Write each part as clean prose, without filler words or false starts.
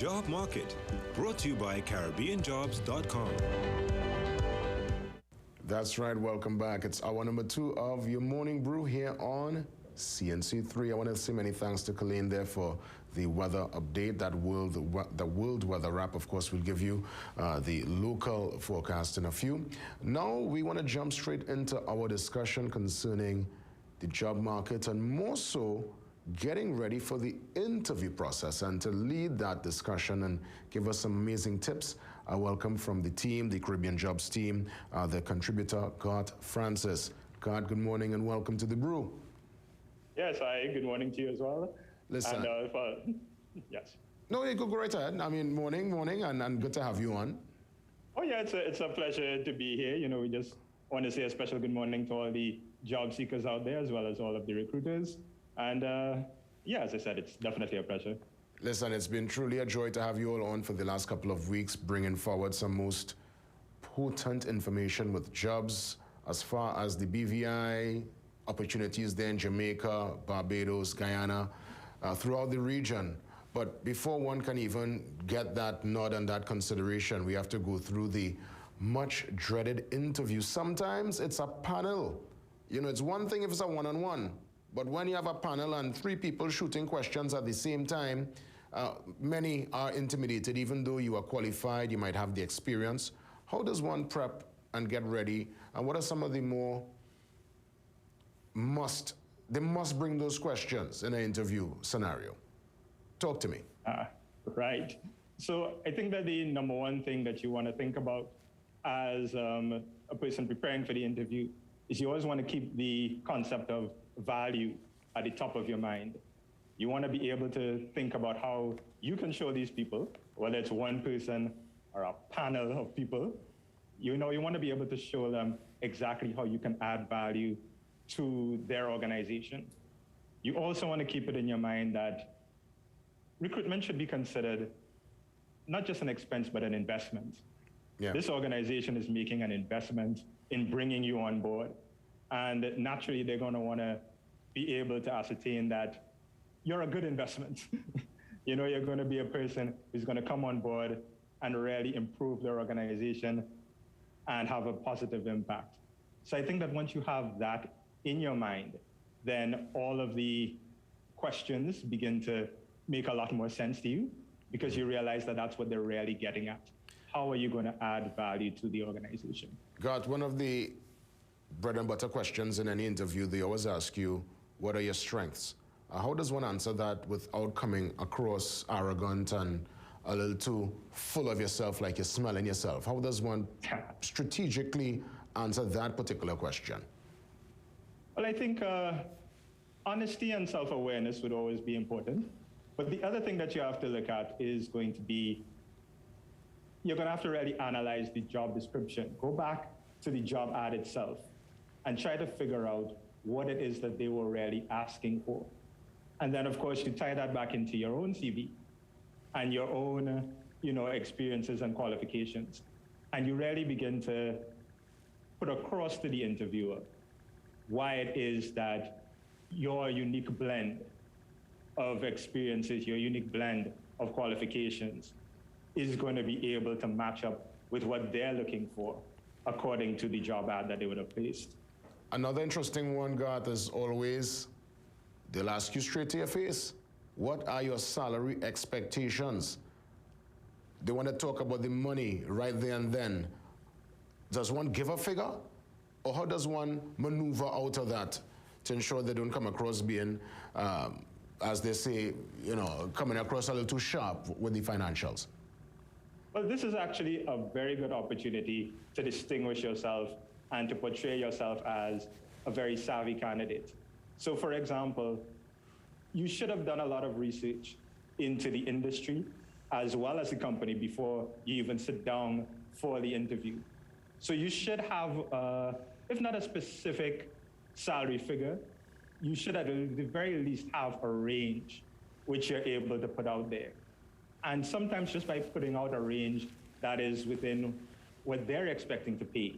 Job Market, brought to you by CaribbeanJobs.com. That's right, welcome back. It's hour number 2 of your morning brew here on CNC3. I want to say many thanks to Colleen there for the weather update. The world weather wrap, of course, will give you the local forecast in a few. Now we want to jump straight into our discussion concerning the job market and more so getting ready for the interview process. And to lead that discussion and give us some amazing tips, I welcome from the team, the Caribbean Jobs team, the contributor, Garth Francis. Garth, good morning and welcome to the Brew. Yes, good morning to you as well. Listen. And, yes. No, you go right ahead. I mean, morning, and good to have you on. Oh, yeah, it's a pleasure to be here. You know, we just want to say a special good morning to all the job seekers out there, as well as all of the recruiters. And yeah, as I said, it's definitely a pleasure. Listen, it's been truly a joy to have you all on for the last couple of weeks, bringing forward some most potent information with jobs as far as the BVI, opportunities there in Jamaica, Barbados, Guyana, throughout the region. But before one can even get that nod and that consideration, we have to go through the much dreaded interview. Sometimes it's a panel. You know, it's one thing if it's a one-on-one, but when you have a panel and 3 people shooting questions at the same time, many are intimidated. Even though you are qualified, you might have the experience. How does one prep and get ready? And what are some of the more they must bring those questions in an interview scenario? Talk to me. Right. So I think that the number one thing that you want to think about as a person preparing for the interview is you always want to keep the concept of value at the top of your mind. You want to be able to think about how you can show these people, whether it's one person or a panel of people, you want to be able to show them exactly how you can add value to their organization. You also want to keep it in your mind that recruitment should be considered not just an expense, but an investment. Yeah. This organization is making an investment in bringing you on board. And naturally, they're going to want to be able to ascertain that you're a good investment. You're going to be a person who's going to come on board and really improve their organization and have a positive impact. So I think that once you have that in your mind, then all of the questions begin to make a lot more sense to you because you realize that that's what they're really getting at. How are you going to add value to the organization? Garth, one of the bread and butter questions in any interview, they always ask you, what are your strengths? How does one answer that without coming across arrogant and a little too full of yourself, like you're smelling yourself? How does one strategically answer that particular question? Well, I think honesty and self-awareness would always be important. But the other thing that you have to look at is going to be, you're going to have to really analyze the job description. Go back to the job ad itself and try to figure out what it is that they were really asking for. And then, of course, you tie that back into your own CV and your own, experiences and qualifications. And you really begin to put across to the interviewer why it is that your unique blend of experiences, your unique blend of qualifications is going to be able to match up with what they're looking for according to the job ad that they would have placed. Another interesting one, Garth, is always, they'll ask you straight to your face, what are your salary expectations? They want to talk about the money right there and then. Does one give a figure? Or how does one maneuver out of that to ensure they don't come across being, as they say, coming across a little too sharp with the financials? Well, this is actually a very good opportunity to distinguish yourself and to portray yourself as a very savvy candidate. So, for example, you should have done a lot of research into the industry as well as the company before you even sit down for the interview. So you should have, if not a specific salary figure, you should at the very least have a range which you're able to put out there. And sometimes just by putting out a range that is within what they're expecting to pay,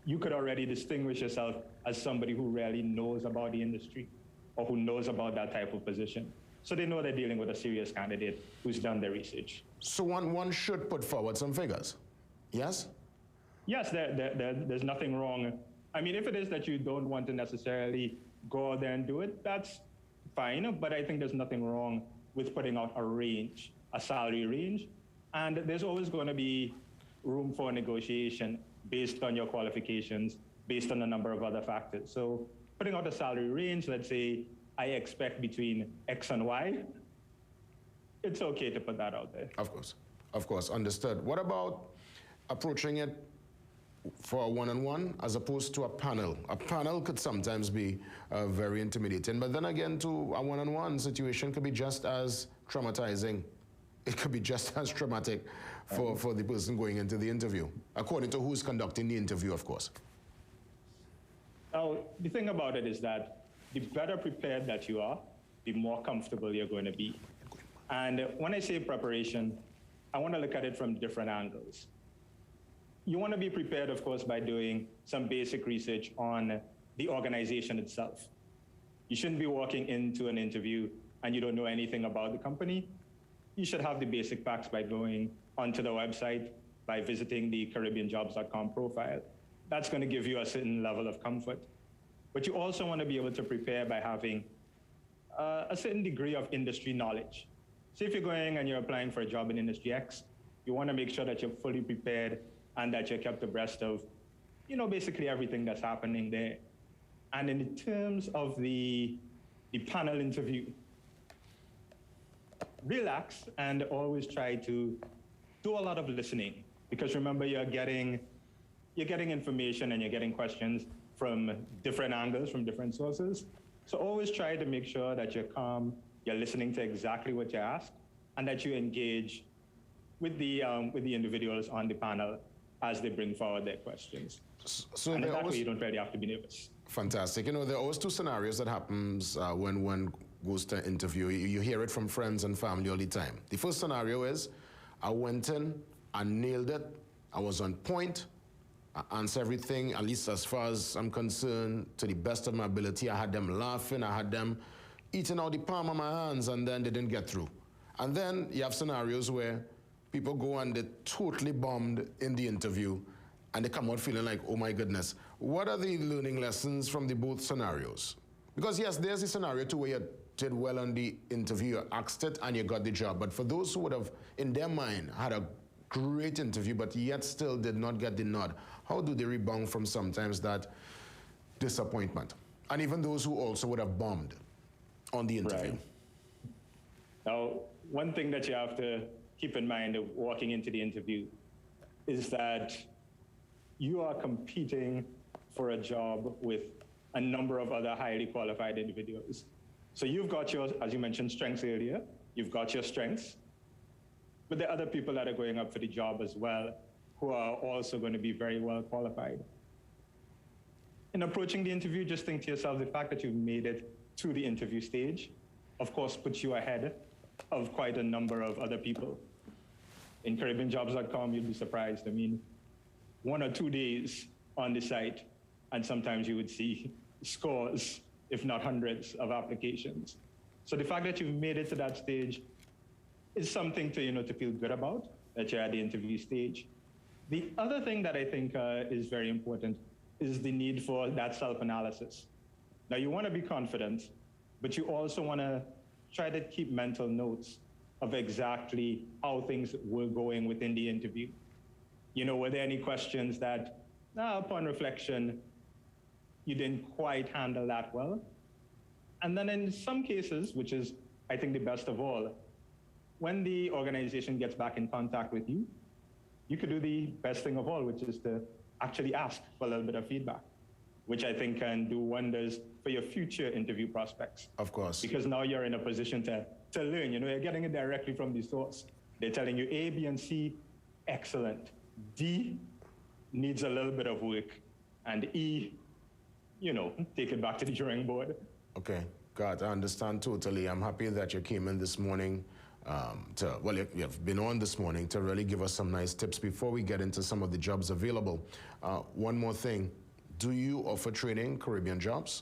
you could already distinguish yourself as somebody who really knows about the industry or who knows about that type of position. So they know they're dealing with a serious candidate who's done their research. So one should put forward some figures, yes? Yes, there's nothing wrong. I mean, if it is that you don't want to necessarily go out there and do it, that's fine. But I think there's nothing wrong with putting out a range, a salary range. And there's always going to be room for negotiation based on your qualifications, based on a number of other factors. So putting out a salary range, let's say I expect between X and Y, it's okay to put that out there. Of course, understood. What about approaching it for a one-on-one as opposed to a panel? A panel could sometimes be very intimidating, but then again, to a one-on-one situation could be just as traumatizing. It could be just as traumatic for the person going into the interview, according to who's conducting the interview, of course. Now, the thing about it is that the better prepared that you are, the more comfortable you're going to be. And when I say preparation, I want to look at it from different angles. You want to be prepared, of course, by doing some basic research on the organization itself. You shouldn't be walking into an interview and you don't know anything about the company. You should have the basic facts by going onto the website, by visiting the CaribbeanJobs.com profile. That's going to give you a certain level of comfort. But you also want to be able to prepare by having a certain degree of industry knowledge. So if you're going and you're applying for a job in industry X, you want to make sure that you're fully prepared and that you're kept abreast of, basically everything that's happening there. And in terms of the panel interview, relax and always try to do a lot of listening, because remember, you're getting information and you're getting questions from different angles, from different sources. So always try to make sure that you're calm, you're listening to exactly what you ask, and that you engage with the individuals on the panel as they bring forward their questions. So and that way you don't really have to be nervous. Fantastic. There are always two scenarios that happens when one goes to interview. You hear it from friends and family all the time. The first scenario is, I went in, I nailed it, I was on point, I answered everything, at least as far as I'm concerned, to the best of my ability. I had them laughing, I had them eating out the palm of my hands, and then they didn't get through. And then you have scenarios where people go and they're totally bombed in the interview, and they come out feeling like, oh my goodness. What are the learning lessons from the both scenarios? Because yes, there's a scenario too where you did well on the interview, you asked it, and you got the job. But for those who would have, in their mind, had a great interview, but yet still did not get the nod, how do they rebound from sometimes that disappointment? And even those who also would have bombed on the interview. Right. Now, one thing that you have to keep in mind of walking into the interview is that you are competing for a job with a number of other highly qualified individuals. So you've got your, as you mentioned, strengths earlier, you've got your strengths, but there are other people that are going up for the job as well who are also going to be very well qualified. In approaching the interview, just think to yourself, the fact that you've made it to the interview stage, of course, puts you ahead of quite a number of other people. In CaribbeanJobs.com, you'd be surprised. I mean, 1 or 2 days on the site, and sometimes you would see scores, if not hundreds, of applications. So the fact that you've made it to that stage is something to, to feel good about, that you're at the interview stage. The other thing that I think is very important is the need for that self-analysis. Now, you want to be confident, but you also want to try to keep mental notes of exactly how things were going within the interview. Were there any questions that, upon reflection, you didn't quite handle that well? And then in some cases, which is, I think, the best of all, when the organization gets back in contact with you, you could do the best thing of all, which is to actually ask for a little bit of feedback, which I think can do wonders for your future interview prospects. Of course. Because now you're in a position to learn. You're getting it directly from the source. They're telling you A, B, and C, excellent. D needs a little bit of work. And E, take it back to the drawing board. Okay, God, I understand totally. I'm happy that you came in this morning you've been on this morning to really give us some nice tips before we get into some of the jobs available. One more thing, do you offer training, Caribbean Jobs?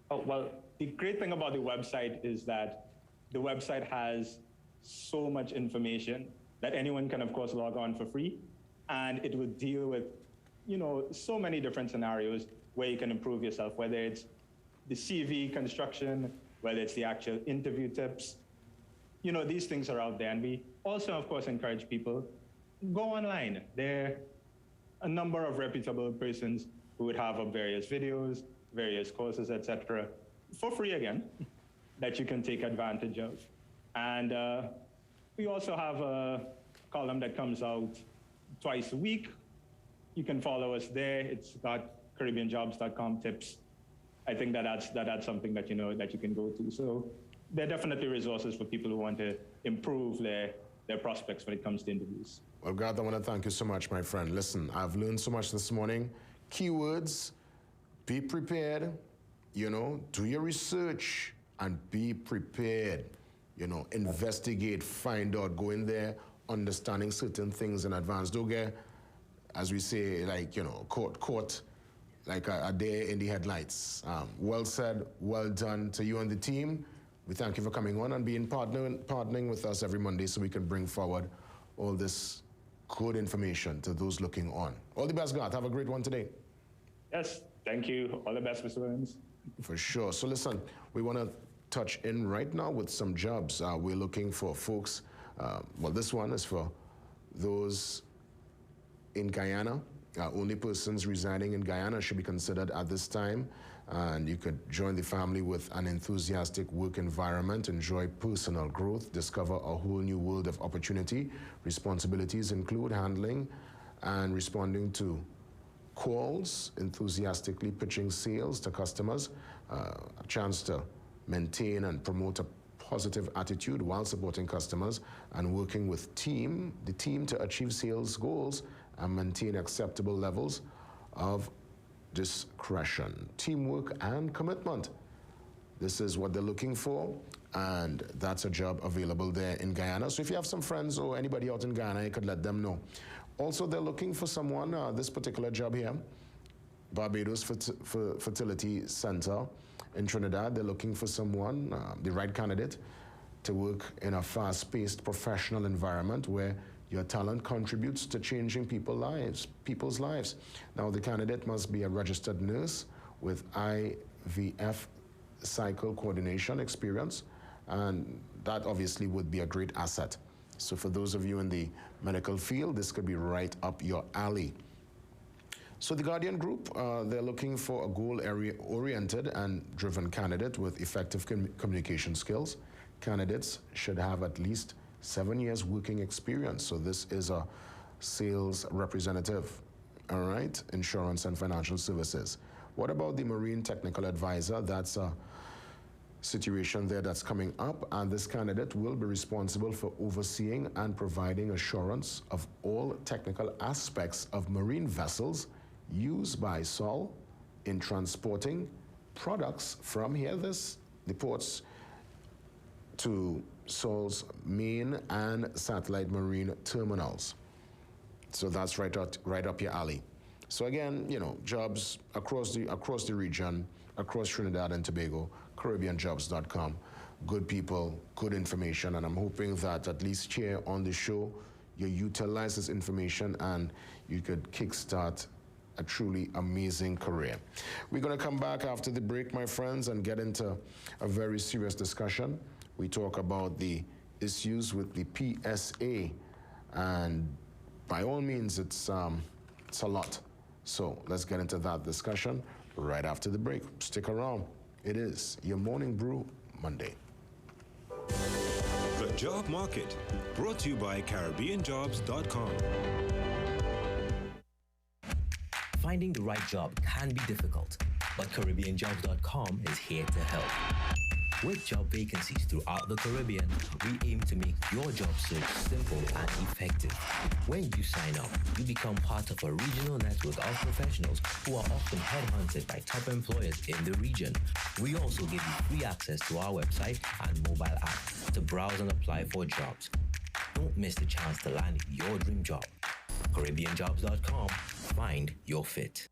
Oh, well, the great thing about the website is that the website has so much information that anyone can, of course, log on for free. And it will deal with, so many different scenarios where you can improve yourself, whether it's the CV construction, whether it's the actual interview tips. These things are out there. And we also, of course, encourage people, go online. There are a number of reputable persons who would have up various videos, various courses, etc., for free again, that you can take advantage of. And we also have a column that comes out twice a week. You can follow us there. It's got CaribbeanJobs.com tips. I think that's something that that you can go to. So there are definitely resources for people who want to improve their prospects when it comes to interviews. Well, Garth, I want to thank you so much, my friend. Listen, I've learned so much this morning. Keywords, be prepared, do your research and be prepared. Investigate, find out, go in there, understanding certain things in advance. Don't get, as we say, caught like a day in the headlights. Well said, well done to you and the team. We thank you for coming on and being partnering with us every Monday so we can bring forward all this good information to those looking on. All the best, Garth. Have a great one today. Yes, thank you. All the best, Mr. Williams. For sure. So listen, we want to touch in right now with some jobs. We're looking for folks. Well, this one is for those in Guyana. Only persons residing in Guyana should be considered at this time. And you could join the family with an enthusiastic work environment, enjoy personal growth, discover a whole new world of opportunity. Responsibilities include handling and responding to calls, enthusiastically pitching sales to customers, a chance to maintain and promote a positive attitude while supporting customers and working with the team to achieve sales goals and maintain acceptable levels of discretion, teamwork, and commitment. This is what they're looking for, and that's a job available there in Guyana. So if you have some friends or anybody out in Guyana, you could let them know. Also, they're looking for someone, this particular job here, Barbados Fertility Center in Trinidad. They're looking for someone, the right candidate, to work in a fast-paced professional environment where your talent contributes to changing people's lives. Now, the candidate must be a registered nurse with IVF cycle coordination experience, and that obviously would be a great asset. So for those of you in the medical field, this could be right up your alley. So the Guardian Group, they're looking for a goal-oriented and driven candidate with effective communication skills. Candidates should have at least 7 years working experience. So this is a sales representative, all right? Insurance and financial services. What about the Marine Technical Advisor? That's a situation there that's coming up, and this candidate will be responsible for overseeing and providing assurance of all technical aspects of marine vessels used by SOL in transporting products from the ports to SOL's main and satellite marine terminals. So that's right up your alley. So again, jobs across the region, across Trinidad and Tobago, CaribbeanJobs.com. Good people, good information, and I'm hoping that at least here on the show, you utilize this information and you could kickstart a truly amazing career. We're going to come back after the break, my friends, and get into a very serious discussion. We talk about the issues with the PSA, and by all means, it's a lot. So let's get into that discussion right after the break. Stick around. It is your Morning Brew Monday. The Job Market, brought to you by CaribbeanJobs.com. Finding the right job can be difficult, but CaribbeanJobs.com is here to help. With job vacancies throughout the Caribbean, we aim to make your job search simple and effective. When you sign up, you become part of a regional network of professionals who are often headhunted by top employers in the region. We also give you free access to our website and mobile app to browse and apply for jobs. Don't miss the chance to land your dream job. CaribbeanJobs.com. Find your fit.